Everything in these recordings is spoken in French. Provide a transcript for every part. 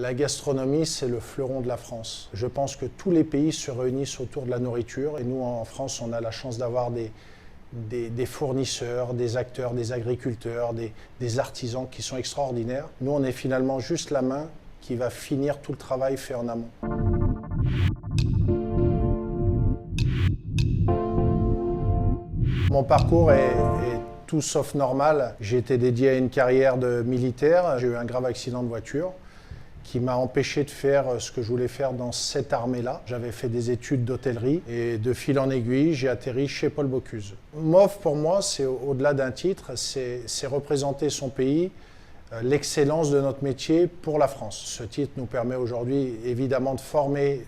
La gastronomie, c'est le fleuron de la France. Je pense que tous les pays se réunissent autour de la nourriture et nous, en France, on a la chance d'avoir des fournisseurs, des acteurs, des agriculteurs, des artisans qui sont extraordinaires. Nous, on est finalement juste la main qui va finir tout le travail fait en amont. Mon parcours est tout sauf normal. J'ai été dédié à une carrière de militaire. J'ai eu un grave accident de voiture qui m'a empêché de faire ce que je voulais faire dans cette armée-là. J'avais fait des études d'hôtellerie et de fil en aiguille, j'ai atterri chez Paul Bocuse. MOF, pour moi, c'est au-delà d'un titre, c'est représenter son pays, l'excellence de notre métier pour la France. Ce titre nous permet aujourd'hui évidemment de former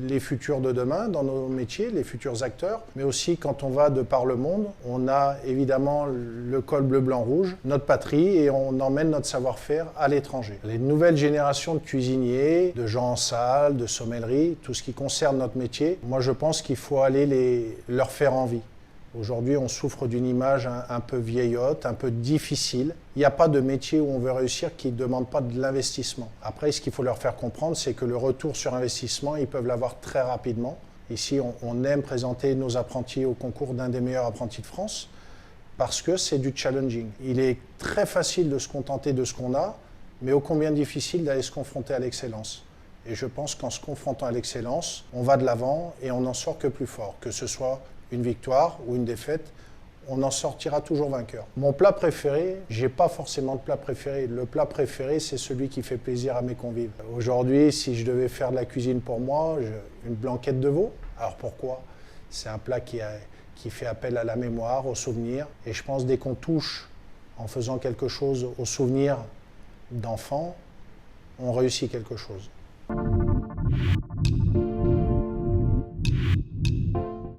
les futurs de demain dans nos métiers, les futurs acteurs, mais aussi quand on va de par le monde, on a évidemment le col bleu, blanc, rouge, notre patrie, et on emmène notre savoir-faire à l'étranger. Les nouvelles générations de cuisiniers, de gens en salle, de sommellerie, tout ce qui concerne notre métier, moi je pense qu'il faut aller leur faire envie. Aujourd'hui, on souffre d'une image un peu vieillotte, un peu difficile. Il n'y a pas de métier où on veut réussir qui ne demande pas de l'investissement. Après, ce qu'il faut leur faire comprendre, c'est que le retour sur investissement, ils peuvent l'avoir très rapidement. Ici, on aime présenter nos apprentis au concours d'un des meilleurs apprentis de France parce que c'est du challenging. Il est très facile de se contenter de ce qu'on a, mais ô combien difficile d'aller se confronter à l'excellence. Et je pense qu'en se confrontant à l'excellence, on va de l'avant et on n'en sort que plus fort, que ce soit une victoire ou une défaite, on en sortira toujours vainqueur. Mon plat préféré, j'ai pas forcément de plat préféré. Le plat préféré, c'est celui qui fait plaisir à mes convives. Aujourd'hui, si je devais faire de la cuisine pour moi, une blanquette de veau. Alors pourquoi? C'est un plat qui fait appel à la mémoire, au souvenir. Et je pense dès qu'on touche, en faisant quelque chose au souvenir d'enfant, on réussit quelque chose.